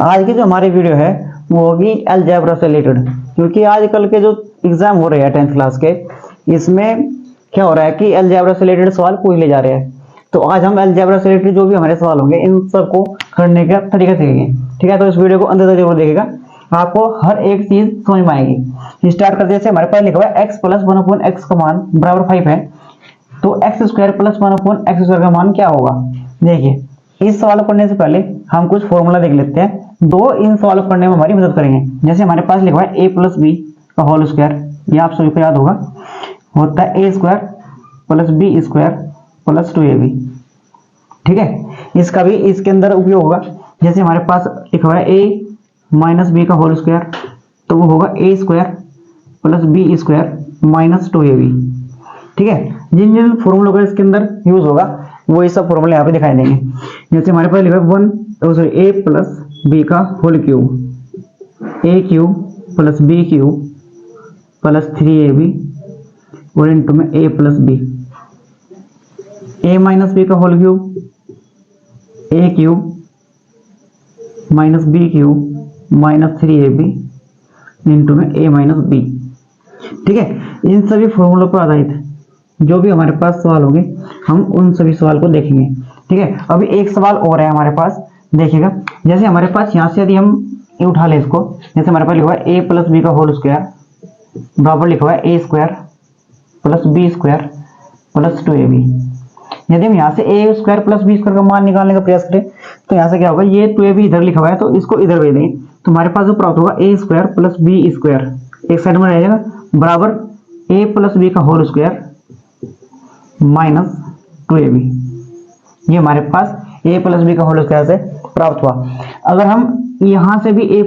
आज की जो हमारी वीडियो है वो होगी अलजेब्रा से रिलेटेड, क्योंकि आजकल के जो एग्जाम हो रहे हैं 10th क्लास के, इसमें क्या हो रहा है कि अलजेब्रा से रिलेटेड सवाल पूछ ले जा रहे हैं। तो आज हम अलजेब्रा से रिलेटेड जो भी हमारे सवाल होंगे इन सबको करने का तरीका सीखेंगे। ठीक है, तो इस वीडियो को अंदर तक जरूर देखिएगा, आपको हर एक चीज समझ में आएगी। स्टार्ट करते हैं। हमारे पास लिखा हुआ है x प्लस 1/x का मान बराबर 5 है, तो x square plus 1/x square का मान क्या होगा। देखिए, इस सवाल करने से पहले हम कुछ फॉर्मूला देख लेते हैं, दो इन सवाल करने में हमारी मदद करेंगे। जैसे हमारे पास लिखा है a प्लस बी का होल स्क्वायर, ये आप सभी को याद होगा, होता है a square plus B square plus 2ab। ठीक है, इसका भी इसके अंदर उपयोग होगा। जैसे हमारे पास लिखा हुआ है a माइनस बी का होल स्क्वायर, तो वो होगा a square plus B square minus 2ab। ठीक है, जिन जिन फॉर्मूलों का इसके अंदर यूज होगा वो ये सब फॉर्मूले यहाँ पे दिखाई देंगे। जैसे हमारे पास लिखा है ए प्लस बी का whole cube, A cube plus B cube plus 3ab और इनटू में A plus B, A minus B का whole cube, A cube minus B cube minus 3ab into में ए माइनस बी। ठीक है, इन सभी फॉर्मूलों पर आधारित जो भी हमारे पास सवाल होंगे हम उन सभी सवाल को देखेंगे। ठीक है, अभी एक सवाल और है हमारे पास, देखिएगा। जैसे हमारे पास यहाँ से यदि हम उठा ले इसको, जैसे हमारे पास लिखा हुआ है a प्लस बी का होल स्क्वायर बराबर लिखा हुआ है a square plus B square plus 2ab। यदि हम यहाँ से a square plus B square का मान निकालने का प्रयास करें तो यहाँ से क्या होगा, ये 2ab इधर लिखा हुआ है तो इसको इधर भेज देंगे, तो हमारे पास जो प्राप्त होगा a square plus B square एक साइड में रह जाएगा बराबर a प्लस बी का होल स्क्वायर माइनस 2ab। ये हमारे पास a प्लस बी का होल स्क्वायर से प्राप्त हुआ। अगर हम यहाँ से भी a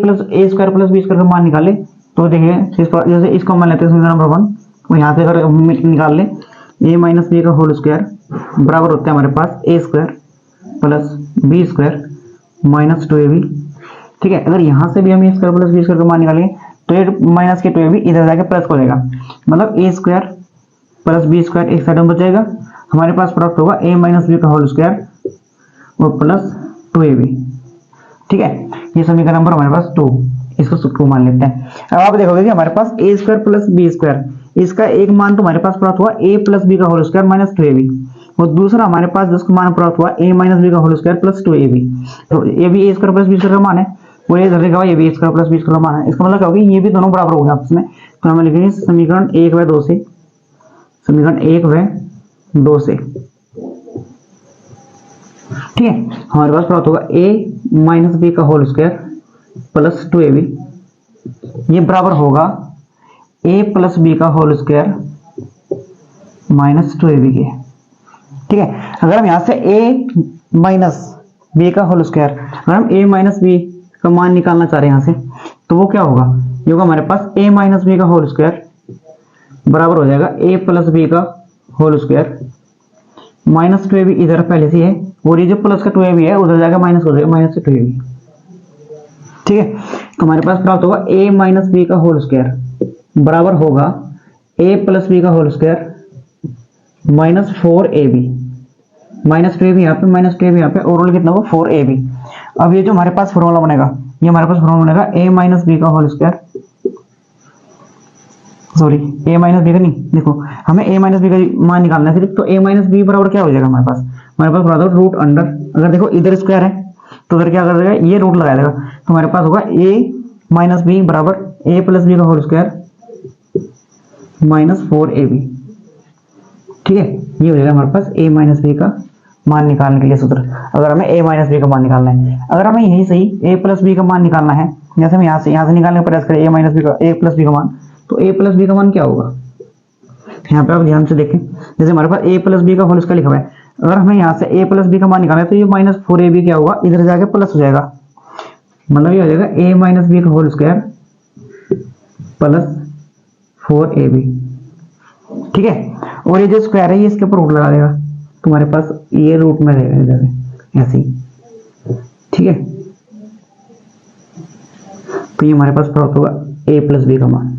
square plus B square का मान निकाले तो देखिए, जैसे इसको मान लेते हैं समीकरण नंबर 1, तो यहाँ से अगर हम निकाल लें a माइनस बी का होल स्क्वायर बराबर होता है हमारे पास a square plus B square minus 2ab। ठीक है, अगर यहाँ से भी हम a square plus B square का मान निकालेंगे तो ये माइनस के 2ab इधर जाके प्लस हो जाएगा, मतलब a square plus B square एक साइड में बचेगा, हमारे पास प्राप्त होगा a माइनस बी का होल स्क्वायर और प्लस 2ab। ठीक है, ये समीकरण नंबर हमारे पास 2, इसको 2 मान लेते हैं। अब आप देखोगे कि हमारे पास a square plus B square, इसका एक मान तो हमारे पास प्राप्त हुआ a प्लस बी का होल स्क्वायर माइनस 2ab, और दूसरा हमारे पास जिसका मान प्राप्त हुआ a माइनस बी का होल स्क्वायर प्लस 2ab। तो ये भी a square plus B square का मान है, और ये लिखा हुआ ये भी a square plus B square का मान है। इसका मतलब क्या होगा, ये भी दोनों बराबर होंगे आपस में, तो हमें लिखेंगे समीकरण 1 व 2 से, समीकरण 1 व 2 से। ठीक है, हमारे पास प्राप्त होगा a माइनस बी का होल स्क्वायर प्लस 2ab, ये बराबर होगा a प्लस बी का होल स्क्वायर माइनस 2ab के। ठीक है, अगर हम यहाँ से a माइनस बी का होल स्क्वायर, अगर हम a माइनस बी का मान निकालना चाह रहे हैं यहाँ से, तो वो क्या होगा, ये होगा हमारे पास a माइनस बी का होल स्क्वायर बराबर हो जाएगा a प्लस बी का होल स्क्वायर माइनस 2ab इधर पहले से है, और ये जो प्लस का 2ab है उधर जाकर माइनस हो जाएगा माइनस से 2ab। ठीक है, तो हमारे पास प्राप्त होगा a माइनस बी का होल स्क्वायर बराबर होगा a प्लस बी का whole square minus 4ab, minus 2ab यहाँ पे माइनस 2ab यहाँ पे, ओवरऑल कितना होगा 4ab। अब ये जो हमारे पास फॉर्मूला बनेगा, ये हमारे पास फॉर्मूला बनेगा a माइनस बी का whole square, sorry a minus B का नहीं, देखो हमें a माइनस बी का मान निकालना है सिर्फ, तो a माइनस बी बराबर क्या हो जाएगा हमारे पास बराबर रूट अंडर, अगर देखो इधर स्क्वायर है तो उधर क्या कर देगा, ये रूट लगा देगा, तो हमारे पास होगा a माइनस बी बराबर a प्लस बी का होल स्क्वायर माइनस 4ab। ठीक है, ये हो जाएगा हमारे पास a माइनस बी का मान निकालने के लिए सूत्र, अगर हमें a माइनस बी का मान निकालना है। अगर हमें यही सही a प्लस बी का मान निकालना है, जैसे हम यहाँ से निकालने का प्रयास करें a माइनस बी का a प्लस बी का मान, तो a प्लस बी का मान क्या होगा, यहाँ पे आप ध्यान से देखें। जैसे हमारे पास a प्लस बी का होल स्क्वायर लिखा हुआ है, अगर हमें यहाँ से a प्लस बी का मान निकालना है तो ये माइनस 4ab क्या होगा, इधर जाके प्लस हो जाएगा, मतलब ये हो जाएगा a माइनस बी का होल स्क्वायर प्लस 4ab। ठीक है, और ये जो स्क्वायर है ये इसके ऊपर रूट लगा देगा, तुम्हारे पास ये रूट में रहेगा इधर ऐसे ही। ठीक है, तो ये हमारे पास प्राप्त होगा a प्लस बी का मान।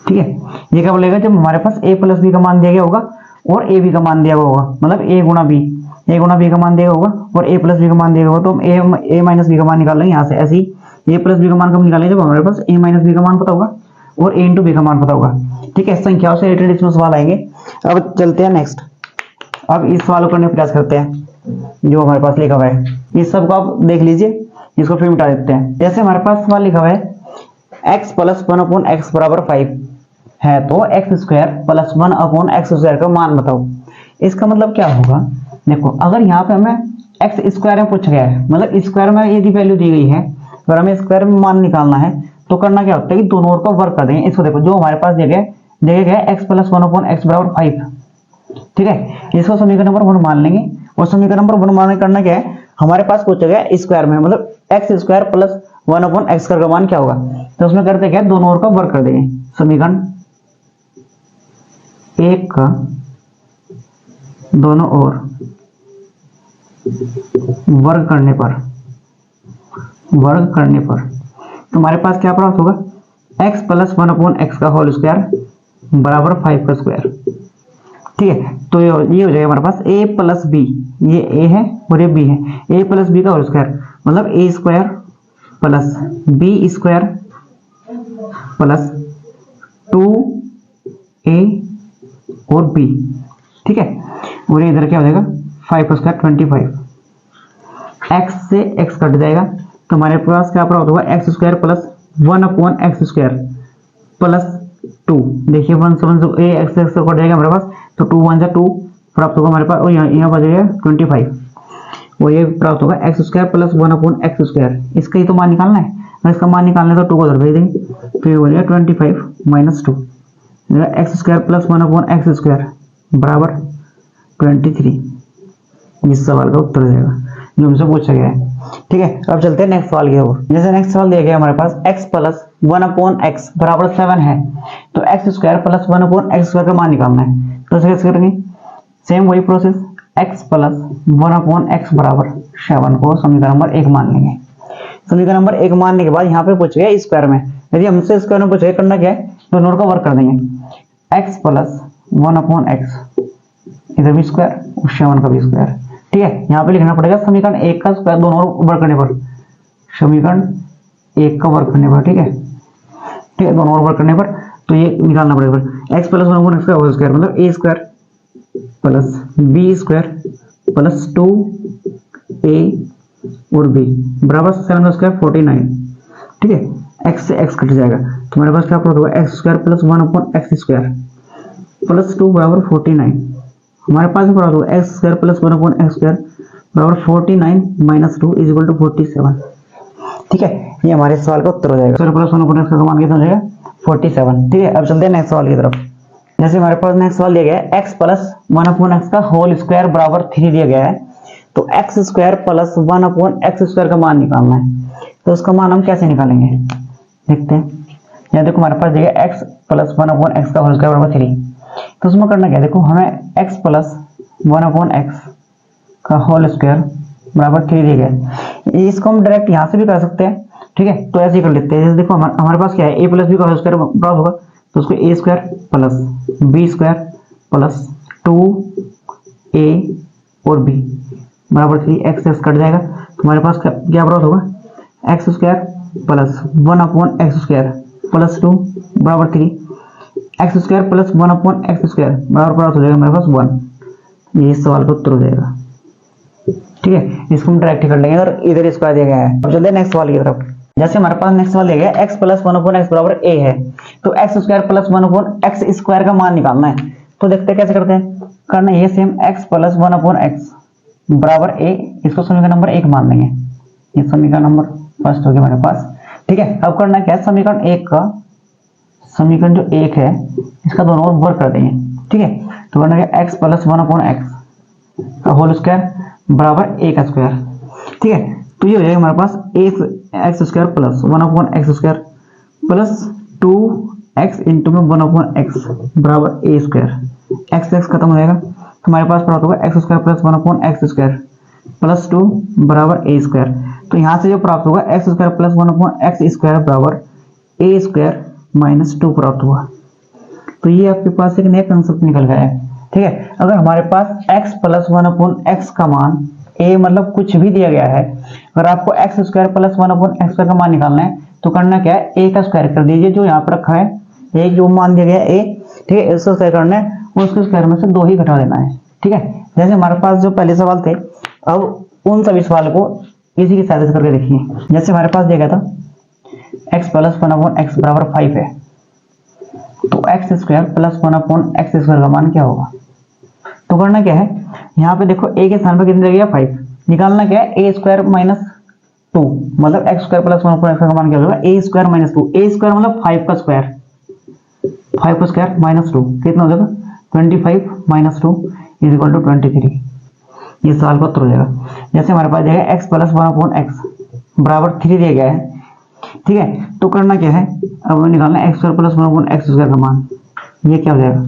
ठीक है, ये क्या बोलेगा, जब हमारे पास a प्लस बी का मान दिया गया होगा और a b का मान दिया हुआ होगा, मतलब a गुणा b, ए गुना बी का मान दिया होगा और ए प्लस बी का मान दिया होगा, तो हम ए माइनस बी का मान निकाल लेंगे यहाँ से। ऐसे ही ए प्लस बी का मान कब निकालेंगे, जब हमारे पास ए माइनस बी का मान पता होगा और ए इंटू बी का मान पता होगा। ठीक है, संख्याओं से रिलेटेड इसमें सवाल आएंगे। अब चलते हैं नेक्स्ट। अब इस सवाल को करने का प्रयास करते हैं जो हमारे पास लिखा हुआ है। इस सब को आप देख लीजिए, इसको फिर मिटा देते हैं। जैसे हमारे पास सवाल लिखा हुआ है x प्लस 1/x बराबर 5 है, तो x square plus 1/x square का मान बताओ। इसका मतलब क्या होगा, देखो अगर यहाँ पे हमें x स्क्वायर में पूछा गया है, मतलब स्क्वायर में यदि वैल्यू दी गई है, अगर हमें स्क्वायर में मान निकालना है तो करना क्या होता है कि दोनों ओर का वर्ग कर देंगे। इसको देखो, जो हमारे पास दिया गया x प्लस 1/x बराबर 5, ठीक है, इसको समीकरण नंबर 1 मान लेंगे। और समीकरण नंबर 1 मान करना क्या है, हमारे पास पूछा गया स्क्वायर में, मतलब एक्स स्क्वायर प्लस 1/x का मान क्या होगा, तो उसमें करते क्या, दोनों ओर का वर्ग कर देंगे। समीकरण 1 का दोनों ओर वर्ग करने पर तुम्हारे पास क्या प्राप्त होगा, x प्लस 1/x का होल स्क्वायर बराबर 5 का स्क्वायर। ठीक है, तो ये हो जाएगा हमारे पास a प्लस बी, ये a है और ये b है, a प्लस बी का होल स्क्वायर मतलब a square plus b square plus 2a और b। ठीक है, और इधर क्या हो जाएगा 5 का स्क्वायर 25, x से x कट जाएगा तो हमारे पास क्या प्राप्त होगा, x square plus 1/x square plus 2। देखिए 1 से 1 से x से कट जाएगा हमारे पास, तो 2 1 से 2 प्राप्त होगा हमारे पास, और यहाँ बच जाएगा 25, और ये प्राप्त होगा x square plus 1/x square. इसका ही तो मान निकालना है, अगर इसका मान निकालना है तो 2 को उधर भेज देंगे, तो ये हो जाएगा 25 minus 2, x square plus 1/x square बराबर 23। इस सवाल का उत्तर हो जाएगा जो हमसे पूछा गया है। ठीक है, अब चलते हैं नेक्स्ट सवाल की ओर। जैसे नेक्स्ट सवाल दिया गया हमारे पास x प्लस 1/x बराबर 7 है, तो x square plus 1/x square का मान निकालना है। तो कैसे करेंगे, सेम वही प्रोसेस, x प्लस 1/x बराबर 7 को समीकरण नंबर 1 मान लेंगे। समीकरण नंबर 1 मानने के बाद यहाँ पे पूछ गया स्क्वायर में, यदि हमसे स्क्वायर में पूछे करना क्या है, दोनों का वर्ग कर देंगे। x प्लस 1/x, इधर भी स्क्वायर और 7 का भी स्क्वायर। ठीक है, यहाँ पे लिखना पड़ेगा समीकरण 1 का स्क्वायर दोनों वर्ग करने पर, समीकरण 1 का वर्ग करने पर। ठीक है, दोनों ओर वर्ग करने पर तो ये निकालना पड़ेगा, x प्लस 1/x का होल स्क्वायर मतलब a square plus b square plus 2a और b बराबर 7 का स्क्वायर 49। ठीक है, x से x कट जाएगा तो हमारे पास क्या प्राप्त होगा, x square plus 1/x square plus 2 बराबर 49। हमारे पास प्राप्त होगा x square plus 1/x square बराबर 49 माइनस 2 इज इक्वल टू 47। ठीक है, ये हमारे सवाल का उत्तर हो जाएगा। स्क्वायर प्लस 1/x का मान कितना हो जाएगा 47। ठीक है, अब चलते हैं नेक्स्ट सवाल की तरफ। जैसे हमारे पास नेक्स्ट सवाल दिया गया है x प्लस 1/x का होल स्क्वायर बराबर 3 दिया गया है, तो x square plus 1/x square का मान निकालना है। तो उसका मान हम कैसे निकालेंगे, देखते हैं। यहाँ देखो हमारे पास दिया x प्लस 1/x का होल स्क्वायर बराबर 3, तो उसमें करना क्या, देखो हमें x प्लस 1/x का होल स्क्वायर बराबर 3 दिया गया है। इसको हम डायरेक्ट यहाँ से भी कर सकते हैं। ठीक है, तो ऐसे ही कर लेते हैं। जैसे देखो हमारे पास क्या है, a प्लस बी का होल स्क्वायर बराबर होगा, तो उसको a square plus b square plus 2a और b बराबर 3, x कट जाएगा तो हमारे पास क्या बराबर होगा, x square plus 1/x square plus 2 बराबर 3, x square plus 1/x square बराबर प्राप्त हो जाएगा हमारे पास 1। ये इस सवाल का उत्तर हो जाएगा। ठीक है, इसको हम डायरेक्ट कर लेंगे और इधर स्क्वायर दिया गया है। अब चलते हैं नेक्स्ट सवाल की तरफ। जैसे हमारे पास नेक्स्ट सवाल दिया गया है x प्लस 1/x बराबर a है, तो x square plus 1/x square का मान निकालना है। तो देखते हैं कैसे करते हैं, करना ये सेम x प्लस 1/x बराबर a, इसको समीकरण नंबर 1 मान लेंगे। ये समीकरण नंबर फर्स्ट हो गया हमारे पास। ठीक है, अब करना क्या है, समीकरण 1 का समीकरण जो 1 है इसका दोनों ओर वर्ग कर देंगे। ठीक है, तो करना क्या, x प्लस 1/x का होल स्क्वायर बराबर a का स्क्वायर। ठीक है, तो ये हो जाएगा हमारे पास x square plus 1/x square plus 2x into में 1/x बराबर a स्क्वायर। x खत्म हो जाएगा तो हमारे पास प्राप्त होगा x square plus 1/x square plus 2 बराबर a स्क्वायर। तो यहाँ से जो प्राप्त होगा x square plus 1/x square बराबर a स्क्वायर माइनस 2 प्राप्त हुआ। तो ये आपके पास एक नया कंसेप्ट निकल गया है। ठीक ठीक है। अगर हमारे पास x प्लस 1/x का मान a मतलब कुछ भी दिया गया है, अगर आपको x स्क्वायर प्लस 1/x का मान निकालना है तो करना क्या है, a का स्क्वायर कर दीजिए, जो यहाँ पर रखा है एक जो मान दिया गया है a, ठीक है, इसका स्क्वायर करना है, उसके स्क्वायर में से 2 ही घटा देना है, ठीक है। जैसे हमारे पास जो पहले सवाल थे, अब उन सभी सवाल को इसी की सहायता से करके देखिए। जैसे हमारे पास दिया गया था x प्लस 1/x बराबर 5 है, तो x square plus 1/x square का मान क्या होगा। तो करना क्या है, यहाँ पे देखो a के स्थान पर कितने दिया गया 5, निकालना क्या है a स्क्वायर माइनस 2, मतलब x स्क्वायर प्लस 1/x का मान क्या होगा, a square minus 2, a square मतलब 5 का स्क्वायर, 5 का स्क्वायर माइनस 2 कितना हो जाएगा 25 माइनस 2 इज इक्वल टू 23। ये सवाल का उत्तर हो जाएगा। जैसे हमारे पास जाएगा x प्लस 1/x बराबर 3 दिया गया है, ठीक है। तो करना क्या है, अब निकालना है x square plus 1/x square का मान, ये क्या हो जाएगा।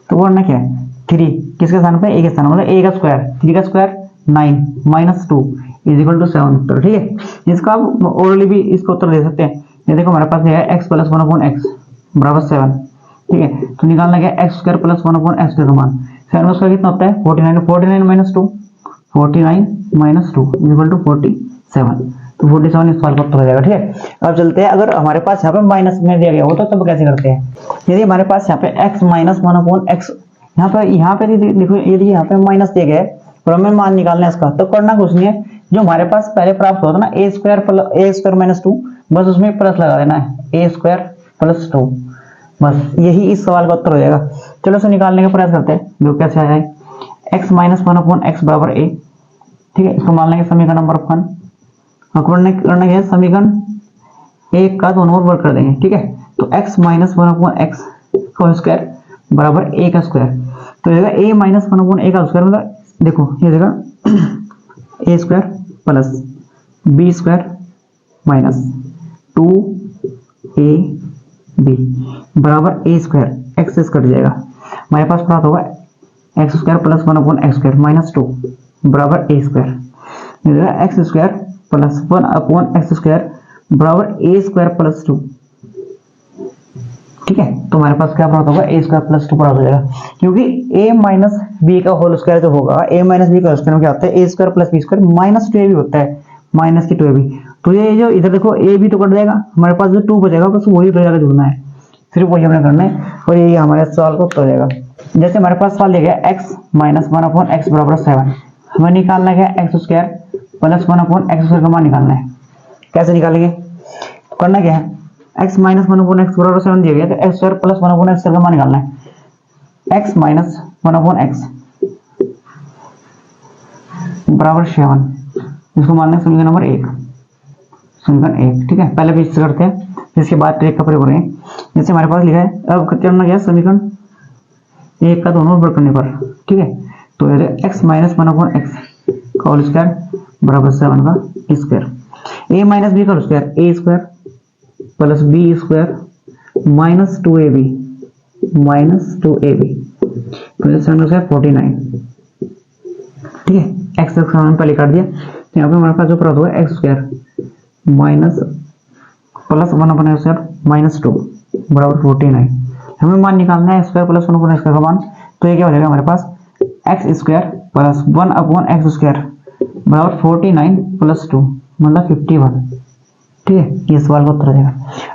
तो करना क्या है, 3 किसके स्थान पे, a के स्थान, मतलब a का स्क्वायर, 3 का square 9 minus 2 is equal to 7 उत्तर, ठीक है। इसका आप ओरली भी इसका उत्तर दे सकते हैं। ये देखो हमारे पास है x प्लस 1/x बराबर 7, ठीक है। तो निकालना क्या है x square plus 1/x square का मान, 7 उसका कितना होता है 49, 49 minus 2, 49 minus 2 is equal to 47, तो 47 इस सवाल का उत्तर हो जाएगा, ठीक है। अब चलते हैं, अगर हमारे पास यहाँ पे माइनस में दिया गया हो तो तब कैसे करते हैं। यदि हमारे पास यहाँ पे x माइनस 1/x, यहाँ पे देखो यदि यहाँ पे माइनस दिया गया है और हमें मान निकालना है इसका, तो करना कुछ नहीं है, जो हमारे पास पहले प्राप्त हुआ था ना a स्क्वायर माइनस 2, बस उसमें प्लस लगा देना है, a स्क्वायर प्लस 2, बस यही इस सवाल का उत्तर हो जाएगा। चलो इसे निकालने का प्रयास करते हैं, जो कैसे आ जाए, x माइनस 1/x बराबर a, ठीक है। इसको मान लेंगे समीकरण नंबर 1, करना है समीकरण 1 का दोनों ओर वर्ग कर देंगे, ठीक है। तो x माइनस 1/x का स्क्वायर बराबर a का स्क्वायर, तो ये a माइनस 1/a का स्क्वायर, मतलब देखो ये जगह a square plus b square minus 2ab बराबर a स्क्वायर, x से कट जाएगा, हमारे पास प्राप्त होगा x square plus 1/x square minus 2 बराबर a square, x square plus 1/x square बराबर a स्क्वायर प्लस 2, ठीक है। तो हमारे पास क्या प्राप्त होगा, a स्क्वायर प्लस 2 प्राप्त हो जाएगा, क्योंकि a माइनस b का होल स्क्वायर जो होगा, a माइनस b का स्क्वायर में क्या होता है, a square plus b square minus 2ab होता है, माइनस की 2ab, तो ये जो इधर देखो a भी तो कट जाएगा, हमारे पास जो 2 बचेगा बस वही तो जाकर जुड़ना है, सिर्फ वही हमें करना है, और ये हमारे सवाल का उत्तर हो जाएगा। जैसे हमारे पास सवाल दिया गया x माइनस 1/x बराबर 7, हमें निकालना है x square plus 1/x square का मान निकालना है। कैसे निकालेंगे, तो करना क्या है, x माइनस 1/x बराबर 7 दिया गया, तो x square plus 1/x square का मान निकालना है। x माइनस 1/x बराबर 7, इसको मानना है समीकरण नंबर 1, समीकरण 1, ठीक है। पहले भी इससे करते हैं, इसके बाद ट्रिक का प्रयोग करेंगे। जैसे हमारे पास लिखा है, अब करना क्या है, समीकरण 1 का दोनों वर्ग करने पर, ठीक है। तो x माइनस 1/x का होल स्क्वायर बराबर 7 का स्क्वायर, a माइनस b का square, a square plus b square minus 2ab तो 7 का 49, ठीक है। x का मान पहले काट दिया, तो यहाँ पे हमारे पास जो प्राप्त हुआ x square minus plus 1/x square minus 2 बराबर 49, हमें मान निकालना है x square plus 1/x square का मान, तो ये क्या हो जाएगा हमारे पास x square plus 1/x square बराबर 49 प्लस 2 मतलब 51, ठीक है। ये सवाल का उत्तर हो जाएगा।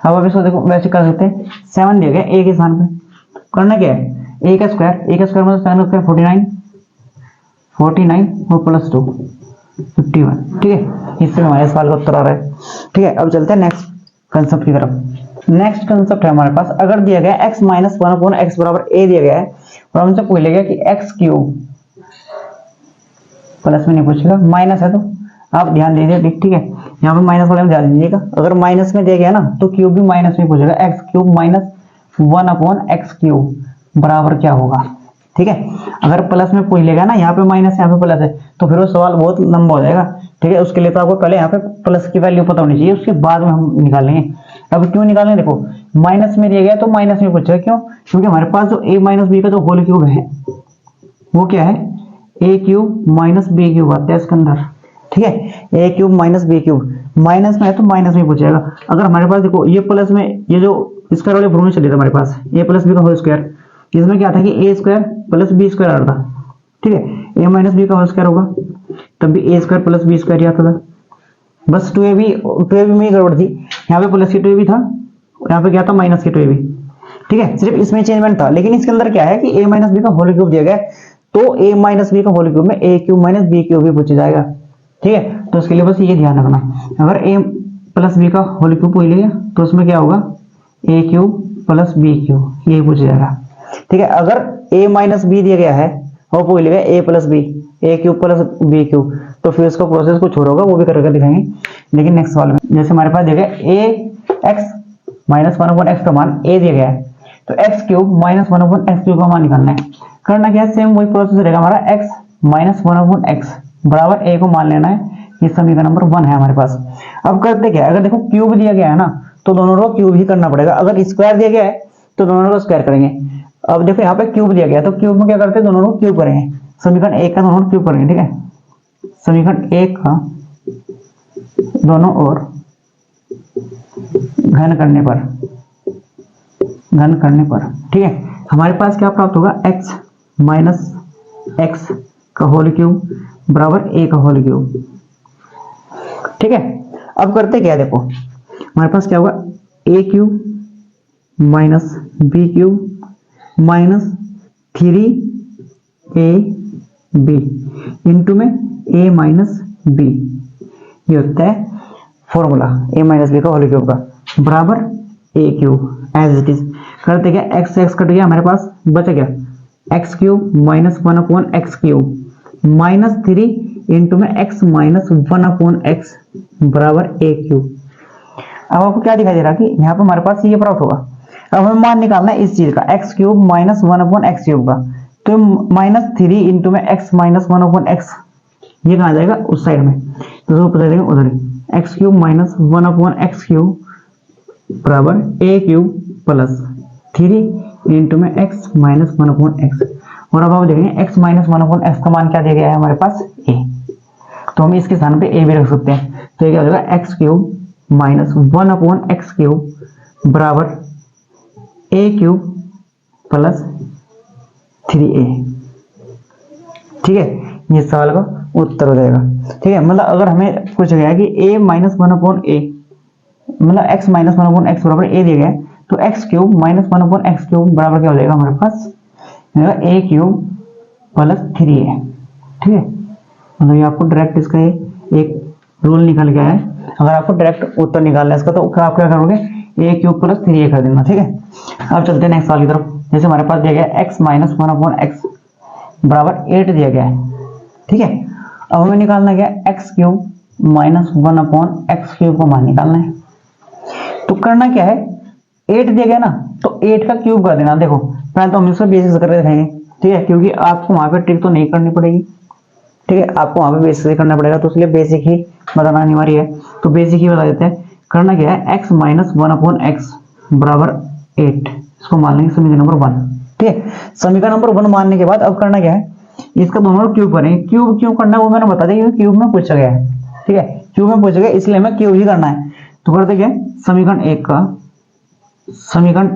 अब इसको देखो वैसे कर सकते हैं, 7 दिया गया a के स्थान पे, करना क्या है, a का स्क्वायर मतलब 7 का स्क्वायर 49 और प्लस 2 51, ठीक है। इससे हमारे सवाल का उत्तर आ रहा है, ठीक है। अब चलते हैं नेक्स्ट कंसेप्ट की तरफ। नेक्स्ट कंसेप्ट है हमारे पास, अगर दिया गया x माइनस 1/x बराबर a दिया गया है और हमसे पूछ लिया गया कि x क्यूब, प्लस में नहीं पूछेगा, माइनस है तो आप ध्यान दीजिए, ठीक है। यहाँ पे माइनस वाले में ध्यान दीजिएगा, अगर माइनस में दिया गया ना तो क्यूब भी माइनस में पूछेगा, x cube minus 1/x cube बराबर क्या होगा, ठीक है। अगर प्लस में पूछ लेगा ना, यहाँ पे माइनस यहाँ पे प्लस है, तो फिर वो सवाल बहुत लंबा हो जाएगा, ठीक है। उसके लिए तो आपको पहले यहाँ पे प्लस की वैल्यू पता होनी चाहिए, उसके बाद में हम निकालेंगे। अब क्यों निकालेंगे, देखो माइनस में दिया गया तो माइनस में पूछेगा, क्यों, क्योंकि हमारे पास जो a माइनस बी का जो होल क्यूब है वो क्या है, a cube minus B cube आता है इसके अंदर, ठीक है। a cube minus B cube, minus में है तो माइनस में पूछेगा। अगर हमारे पास देखो ये प्लस में, ये जो स्क्वायर वाले फॉर्मूले चले थे हमारे पास, a प्लस बी का होल स्क्वायर, इसमें क्या था कि ए स्क्वायर प्लस बी स्क्वायर आ रहा था, ठीक है, ए माइनस बी का होल स्क्वायर होगा, तब भी ए स्क्वायर प्लस बी स्क्वायर ही आता था। बस टू ए बी में गड़बड़ थी, यहाँ पे प्लस की टू ए बी था, यहाँ पे क्या था माइनस की टू ए बी, ठीक है, सिर्फ इसमें चेंजमेंट था। लेकिन इसके अंदर क्या है कि ए माइनस बी का होल क्यूब दिया गया है, तो ए माइनस बी का होल क्यूब में ए क्यूब माइनस बी क्यूब भी पूछा जाएगा, ठीक है। तो उसके लिए बस ये ध्यान रखना, अगर ए प्लस बी का होल क्यूब पूछ लिया तो उसमें क्या होगा ए क्यूब प्लस बी क्यूब, ये पूछा जाएगा, ठीक है। अगर ए माइनस बी दिया गया है और पूछ लिया ए प्लस बी, ए क्यूब प्लस बी क्यूब, तो फिर उसका प्रोसेस कुछ और होगा, वो भी करके दिखाएंगे। लेकिन नेक्स्ट सवाल में जैसे हमारे पास दिया गया A x minus one upon x का मान ए दिया गया है, तो x cube minus one upon x cube का मान निकालना है। करना क्या है, सेम वही प्रोसेस रहेगा हमारा, x minus one upon x बराबर ए को मान लेना है, ये समीकरण नंबर 1 है हमारे पास। अब करते क्या है, अगर देखो क्यूब दिया गया है ना तो दोनों रो क्यूब ही करना पड़ेगा, अगर स्क्वायर दिया गया है तो दोनों रो स्क्वायर करेंगे। अब देखो यहाँ पे क्यूब दिया गया है तो क्यूब में क्या करते हैं, दोनों रो क्यूब करेंगे, समीकरण 1 का दोनों क्यूब करेंगे, ठीक है, समीकरण 1 का दोनों ओर घन करने पर, ठीक है, हमारे पास क्या प्राप्त होगा, x माइनस एक्स का होल क्यूब बराबर a का होल क्यूब, ठीक है। अब करते क्या है, देखो हमारे पास क्या होगा a cube minus B cube minus 3ab into में a माइनस बी, ये होता है फॉर्मूला a माइनस बी का होल क्यूब का बराबर a cube as it is. करते क्या, x x कट गया, हमारे पास बचा क्या x cube minus one upon x cube minus 3 into में x minus one upon x बराबर a क्यूब। अब आपको क्या दिखाई दे रहा कि यहाँ पे हमारे पास ये प्राप्त होगा। अब हमें मान निकालना है इस चीज का, x cube minus one upon x cube का, तो माइनस 3 इंटू में x minus one upon x, ये कहाँ जाएगा उस साइड में, तो उसको पता देंगे उधर ही, x cube minus one upon x cube बराबर a क्यूब प्लस 3 इंटू में x minus one upon x. और अब आप देखेंगे x minus one upon x का मान क्या दिया गया है हमारे पास a, तो हम इसके स्थान पे a भी रख सकते हैं, तो ये क्या हो जाएगा x cube minus one upon x cube बराबर a क्यूब प्लस 3a, ठीक है, ये सवाल का उत्तर हो जाएगा, ठीक है। मतलब अगर हमें पूछा गया कि a minus one upon a, मतलब x minus one upon x बराबर a दिया गया है, तो x cube minus one upon x cube बराबर क्या हो जाएगा हमारे पास a क्यूब प्लस 3a, ठीक है। मतलब ये आपको डायरेक्ट इसका एक रूल निकल गया है, अगर आपको डायरेक्ट उत्तर निकालना है इसका तो आप क्या करोगे a क्यूब प्लस 3a कर देना, ठीक है। अब चलते हैं नेक्स्ट सवाल की तरफ। जैसे हमारे पास दिया गया x minus one upon x बराबर 8 दिया गया है, ठीक है। अब हमें निकालना क्या है, x cube minus one upon x cube का मान निकालना है। तो करना क्या है, 8 दिया गया ना तो 8 का क्यूब कर देना। देखो पहले तो हम इसको बेसिस करके दिखाएंगे, ठीक है, क्योंकि आपको वहां पे ट्रिक तो नहीं करनी पड़ेगी, ठीक है, आपको वहां पे बेसिस करना पड़ेगा, तो इसलिए बेसिक ही बताना अनिवार्य है। तो बेसिक ही बता देते हैं। करना क्या है, x minus one upon x बराबर 8, इसको मान लेंगे समीकरण नंबर 1, ठीक है। समीकरण नंबर 1 मानने के बाद अब करना क्या है, इसका दोनों क्यूब करेंगे। क्यूब क्यों करना है वो मैंने बता दिया, क्योंकि क्यूब में पूछा गया है, ठीक है, क्यूब में पूछा गया इसलिए हमें क्यूब ही करना है। तो करते क्या, समीकरण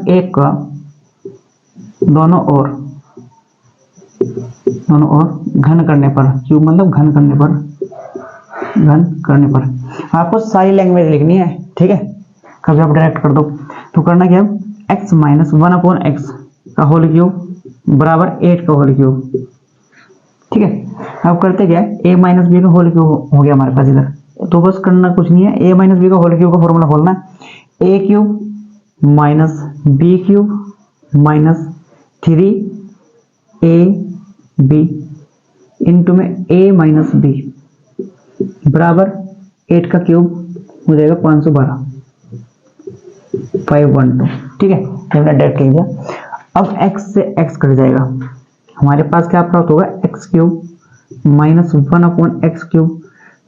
1 का दोनों ओर घन करने पर, क्यूब मतलब घन करने पर आपको सारी लैंग्वेज लिखनी है, ठीक है, कभी आप डायरेक्ट कर दो। तो करना क्या, x minus one upon x का होल क्यूब बराबर 8 का होल क्यूब, ठीक है। अब करते क्या, a माइनस बी का होल क्यूब हो गया हमारे पास इधर, तो बस करना कुछ नहीं है, a माइनस बी का होल क्यूब का फॉर्मूला खोलना है, a cube minus B cube minus 3ab into में a माइनस बी बराबर 8 का क्यूब हो जाएगा 512, 512, ठीक है, हमने डायरेक्ट लिख दिया। अब x से x कट जाएगा, हमारे पास क्या प्राप्त होगा, x cube minus one upon x cube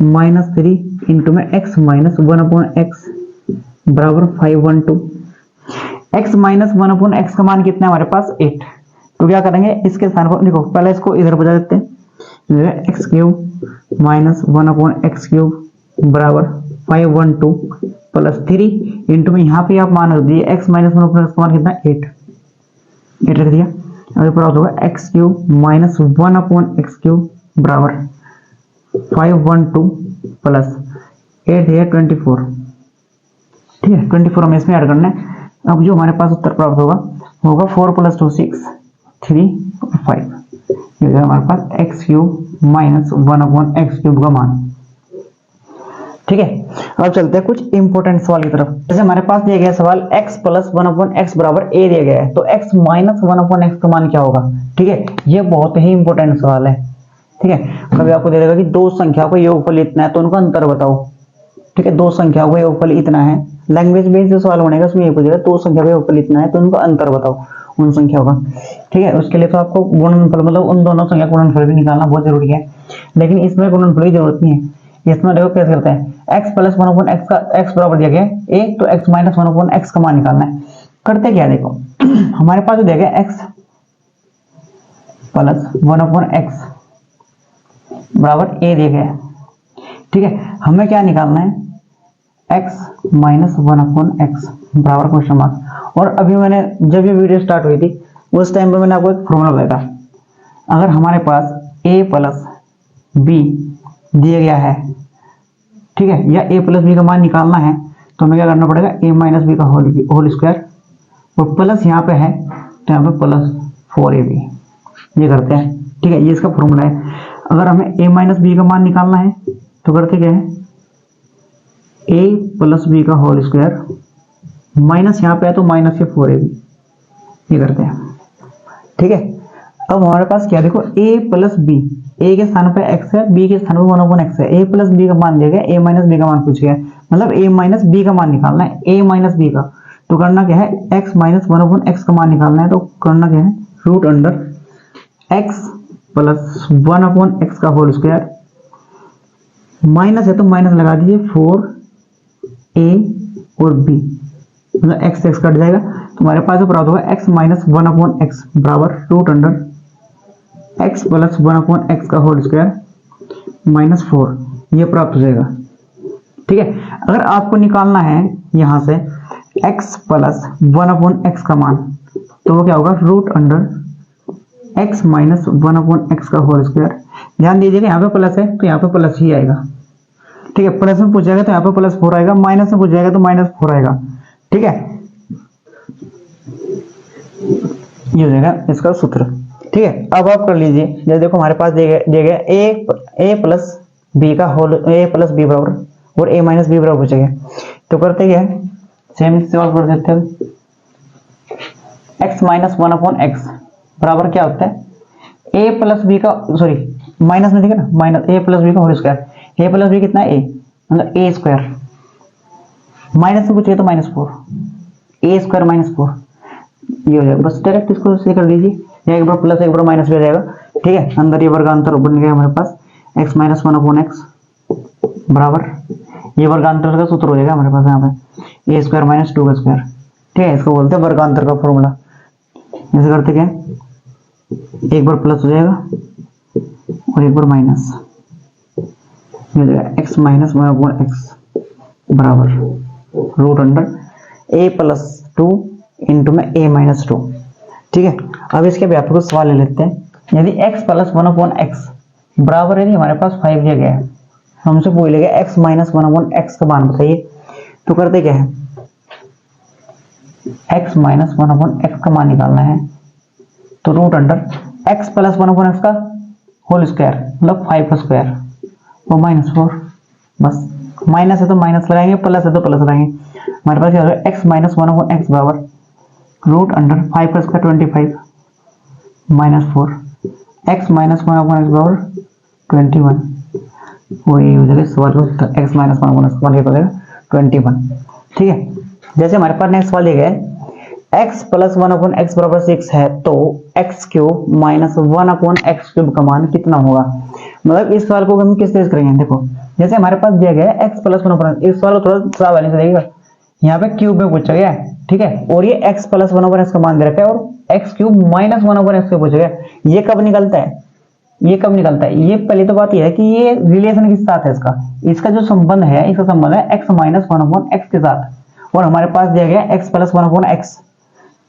minus 3 into में x minus one upon x बराबर 512। x minus one upon x का मान कितना है हमारे पास 8, तो क्या करेंगे इसके स्थान पर, देखो पहले इसको इधर बजा देते हैं, x cube minus one upon x cube बराबर 512 प्लस 3 इंटू में यहाँ पे आप मान रख दिए x minus one upon x का मान कितना 8 रख दिया, अभी प्राप्त होगा एक्स क्यूब माइनस 1/x³ बराबर 512 प्लस 8 है 24। ठीक है, 24 हमें इसमें ऐड करना है। अब जो हमारे पास उत्तर प्राप्त होगा 4 + 2 6 3 5। ये हमारे पास x³ माइनस 1/x³ का मान। ठीक है, अब चलते हैं कुछ इंपॉर्टेंट सवाल की तरफ। जैसे हमारे पास दिया गया सवाल x + 1/x बराबर a दिया गया है, तो x माइनस 1/x का मान क्या होगा। ठीक है, ये बहुत ही इंपॉर्टेंट सवाल है। ठीक है, कभी आपको दे देगा कि दो संख्या का योगफल इतना है तो उनका अंतर बताओ। ठीक है, दो संख्या का योगफल इतना है, लैंग्वेज बेस्ड जो सवाल बनेगा उसमें ये पूछेगा दो संख्या का योगफल इतना है तो उनका अंतर बताओ उन संख्याओं का। ठीक है, उसके लिए तो आपको गुणनफल मतलब उन दोनों संख्या का गुणनफल भी निकालना बहुत जरूरी है, लेकिन इसमें गुणनफल की जरूरत नहीं है। इसमें देखो कैसे करते हैं, x + 1/x का x बराबर दिया गया a, तो x माइनस 1/x का मान निकालना है। करते क्या देखो, हमारे पास दिया गया x + 1/x बराबर a दिया गया है। ठीक है, हमें क्या निकालना है, x माइनस 1/x बराबर क्वेश्चन मार्क। और अभी मैंने जब ये वीडियो स्टार्ट हुई थी उस टाइम पे मैंने आपको एक फॉर्मूला बताया था। अगर हमारे पास a + b दिया गया है, ठीक है, या a + b का मान निकालना है तो हमें क्या करना पड़ेगा, a - b का होल स्क्वायर, और प्लस यहाँ पे है तो यहाँ पे +4ab। ये करते हैं। ठीक है, ये इसका फॉर्मूला है। अगर हमें a - b का मान निकालना है तो करते क्या है, a + b का होल स्क्वायर माइनस यहाँ पे है तो -4ab। ये करते हैं। ठीक है, अब हमारे पास क्या देखो, a + b, a के स्थान पे x है, b के स्थान पे 1/x है, a + b का मान दिया गया, a - b का मान पूछा गया, मतलब a - b का मान निकालना है, a - b का। तो करना क्या है, x माइनस 1/x का मान निकालना है, तो करना क्या है, √x + 1/x का होल स्क्वायर, माइनस है तो माइनस लगा दीजिए 4a और b, मतलब x x कट जाएगा तो हमारे पास जो प्राप्त होगा x माइनस 1/x बराबर √x + 1/x का होल स्क्वायर -4, ये प्राप्त हो जाएगा। ठीक है, अगर आपको निकालना है यहां से x + 1/x का मान, तो वो क्या होगा, √x माइनस 1/x का होल स्क्वायर। ध्यान दीजिएगा यहाँ पे प्लस है तो यहाँ पे प्लस ही आएगा। ठीक है, प्लस में पूछ जाएगा तो यहाँ पे +4 आएगा, माइनस में पूछ जाएगा तो -4 आएगा। ठीक है, ये हो जाएगा इसका सूत्र। ठीक है, अब आप कर लीजिए, जैसे देखो हमारे पास दिया गया a + b का होल, a + b बराबर और a - b बराबर पूछा गया, तो करते क्या है, सेम सॉल्व कर देते हैं। x माइनस 1/x बराबर क्या होता है, a + b का, सॉरी माइनस में देखिए ना, माइनस a + b का होल स्क्वायर, a + b कितना है, a मतलब a², माइनस से पूछिए तो -4, a² - 4, ये हो जाएगा। बस डायरेक्ट इसको से कर दीजिए, एक बार प्लस एक बार माइनस हो जाएगा। ठीक है, अंदर ये वर्गांतर बन गया हमारे पास, x माइनस 1/x बराबर, ये वर्गांतर का सूत्र हो जाएगा हमारे पास यहाँ पे, a² - 2 का स्क्वायर। ठीक है, इसको बोलते हैं वर्गांतर का फॉर्मूला। ऐसे करते क्या, एक बार प्लस हो जाएगा और एक बार माइनस, x माइनस 1/x बराबर √a + 2 इंटू में a - 2। ठीक है, अब इसके व्यापक को सवाल ले लेते हैं। यदि x + 1/x बराबर यदि हमारे पास 5 दिया गया है, हमसे पूछ लिया गया x माइनस 1/x का मान बताइए, तो करते क्या है, x माइनस 1/x का मान निकालना है, तो √x + 1/x का होल स्क्वायर मतलब 5 का स्क्वायर और -4, बस माइनस है तो माइनस लगाएंगे, प्लस है तो प्लस लगाएंगे। हमारे पास क्या होगा, x माइनस 1/x बराबर √5 का स्क्वायर 25 -4, x माइनस 1/x बराबर 21, वही हो जाएगा सवाल का उत्तर, x माइनस 1/x का मान क्या हो जाएगा 21। ठीक है, जैसे हमारे पास नेक्स्ट सवाल दिया गया है, x + 1/x बराबर 6 है, तो x³ माइनस 1/x³ का मान कितना होगा। मतलब इस सवाल को हम किस तरह से करेंगे, देखो जैसे हमारे पास दिया गया है x + 1/x, इस सवाल को थोड़ा सावधानी से देखिएगा, यहाँ पे क्यूब में पूछा गया है। ठीक है, और ये x + 1/x का मान दे रखा है और x³ माइनस 1/x से पूछा गया, ये कब निकलता है, ये कब निकलता है। ये पहली तो बात यह है कि ये रिलेशन किस साथ है, इसका जो संबंध है, इसका संबंध है x माइनस 1/x के साथ, और हमारे पास दिया गया x + 1/x,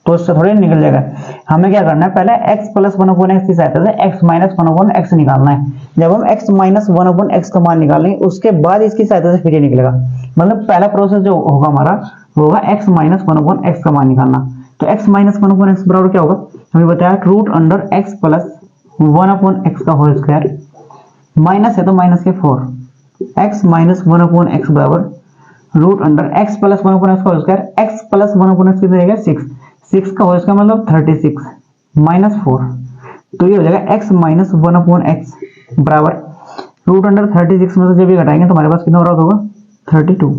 तो इससे थोड़ी निकल जाएगा। हमें क्या करना है, पहले x प्लस 1/x की सहायता से x माइनस 1/x निकालना है। जब हम x माइनस 1/x का मान निकालेंगे उसके बाद इसकी सहायता से फिर ये निकलेगा। मतलब पहला प्रोसेस जो होगा हमारा होगा x माइनस 1/x का मान निकालना। तो x माइनस 1/x बराबर क्या होगा, हमें बताया root under x plus 1/x का होल स्क्वायर, माइनस है तो माइनस के 4, x माइनस 1/x बराबर root under x plus 1/x का whole square, x plus 1/x कितना रहेगा 6 का होल स्क्वायर मतलब 36 माइनस 4। तो ये हो जाएगा x माइनस 1/x बराबर रूट अंडर 36 में से जब भी घटाएंगे तो हमारे पास कितना बराबर होगा 32।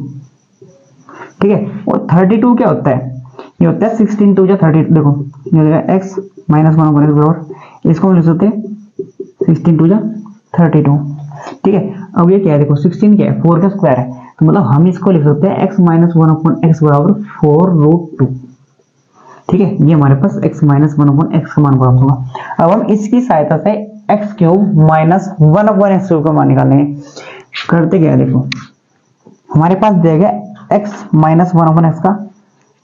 ठीक है, और 32 क्या होता है, ये होता है 16 2 जा 30। देखो ये हो जाएगा x माइनस 1/x बराबर, इसको हम लिख सकते हैं 16 2 जा 32। ठीक है, अब ये क्या है, देखो 16 क्या है 4 का स्क्वायर है, तो मतलब हम इसको लिख सकते हैं x माइनस 1/x बराबर 4√2। ठीक है, ये हमारे पास x माइनस 1/x का मान प्राप्त होगा। अब हम इसकी सहायता से x cube minus 1/x cube का मान निकालेंगे। करते क्या है, देखो हमारे पास दिया x माइनस 1/x का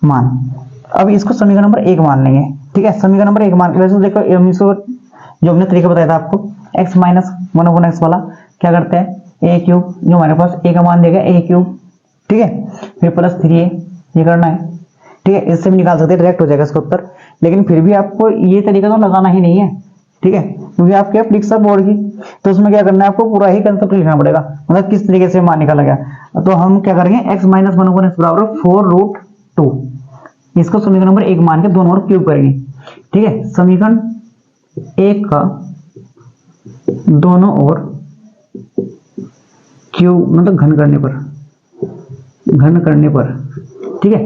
मान। अब इसको समीकरण नंबर 1 मान लेंगे। ठीक है, समीकरण नंबर 1 मान, वैसे देखो हम इसको जो हमने तरीका बताया था आपको x माइनस 1/x वाला, क्या करते हैं a क्यूब, जो हमारे पास a का मान देगा a क्यूब, ठीक है, फिर प्लस 3a, ये करना है। ठीक है, इससे भी निकाल सकते हैं, डायरेक्ट हो जाएगा इसका उत्तर, लेकिन फिर भी आपको ये तरीका तो लगाना ही नहीं है। ठीक है, क्योंकि आप क्या परीक्षा बोर्ड की, तो उसमें क्या करना है आपको पूरा ही कंसेप्ट लिखना पड़ेगा, मतलब किस तरीके से मान निकाला गया। तो हम क्या करेंगे x माइनस 1/x बराबर 4√2, इसको समीकरण नंबर 1 मान के दोनों ओर क्यूब करेंगे। ठीक है, समीकरण 1 का दोनों ओर क्यूब मतलब घन करने पर, ठीक है,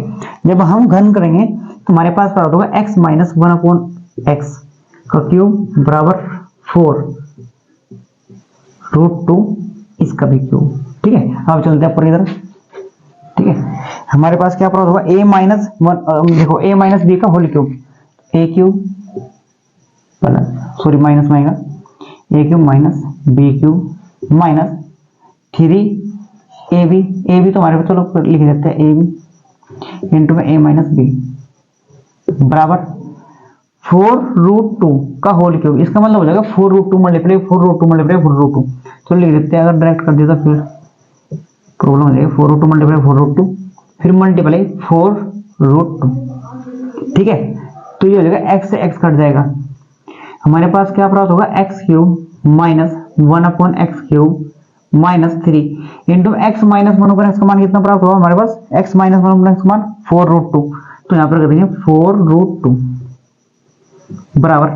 जब हम घन करेंगे तो हमारे पास प्राप्त होगा x माइनस 1/x का क्यूब बराबर 4√2 इसका भी क्यूब। ठीक है, अब चलते हैं ऊपर की तरफ। ठीक है, हमारे पास क्या प्राप्त होगा a माइनस 1, देखो a माइनस b का whole cube, a cube plus sorry minus में आएगा a cube minus b cube minus 3ab तो हमारे पास चलो लिख देते हैं ab इंटू में a माइनस b बराबर 4√2 का होल क्यूब। इसका मतलब हो जाएगा 4√2 मल्टीप्लाई 4√2 तो लिख देते हैं, अगर डायरेक्ट कर दिया तो फिर प्रॉब्लम हो जाएगी। 4√2 मल्टीप्लाई 4√2 फिर मल्टीप्लाई 4√2। ठीक है, तो ये हो जाएगा x से x कट जाएगा, हमारे पास क्या प्राप्त होगा x cube minus 1/x cube minus 3 into x minus 1/x का मान कितना प्राप्त होगा हमारे पास, x माइनस 1/x का मान 4√2। तो यहाँ पर कर देंगे 4√2 बराबर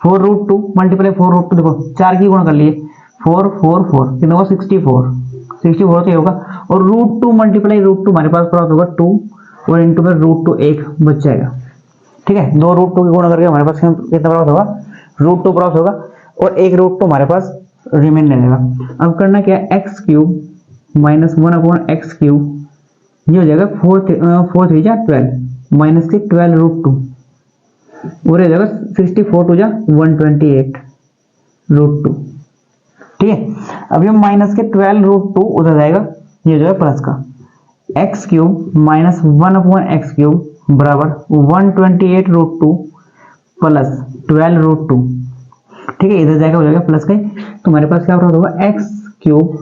4√2 मल्टीप्लाई 4√2, देखो 4 की गुणा कर लिए 4 4 4 कितना होगा 64 तो ये होगा, और √2 मल्टीप्लाई √2 हमारे पास प्राप्त होगा 2 और इंटू में √2 1 बच जाएगा। ठीक है, 2 √2 की गुणा करके हमारे पास कितना प्राप्त होगा √2 प्राप्त होगा, और 1 √2 हमारे पास रिमेन रहेगा। अब करना क्या है, x cube minus 1/x cube, ये हो जाएगा 4 3 जा 12 माइनस के 12√2 और ये जाएगा 64 2 जा 128√2। ठीक है, अभी हम माइनस के 12√2 उधर जाएगा, ये जो है प्लस का x cube minus 1/x cube बराबर 128√2 प्लस 12√2। ठीक है, इधर जाएगा हो जाएगा प्लस का, तो हमारे पास क्या प्राप्त होगा x cube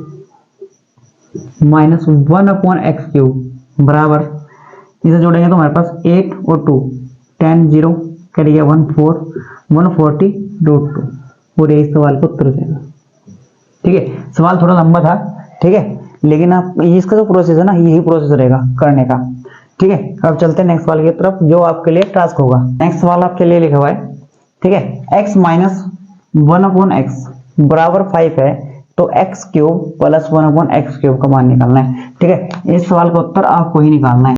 minus 1/x cube बराबर, इसे जोड़ेंगे तो हमारे पास 8 और 2 10 0 करिए 140√2 और इस सवाल का उत्तर हो जाएगा। ठीक है, सवाल थोड़ा लंबा था, ठीक है, लेकिन आप इसका जो प्रोसेस है ना यही प्रोसेस रहेगा करने का। ठीक है, अब चलते हैं नेक्स्ट सवाल की तरफ जो आपके लिए टास्क होगा। नेक्स्ट सवाल आपके लिए लिखा हुआ है, ठीक है, x माइनस 1/x बराबर 5 है, तो x cube plus 1/x cube का मान निकालना है। ठीक है, इस सवाल का उत्तर आपको ही निकालना है।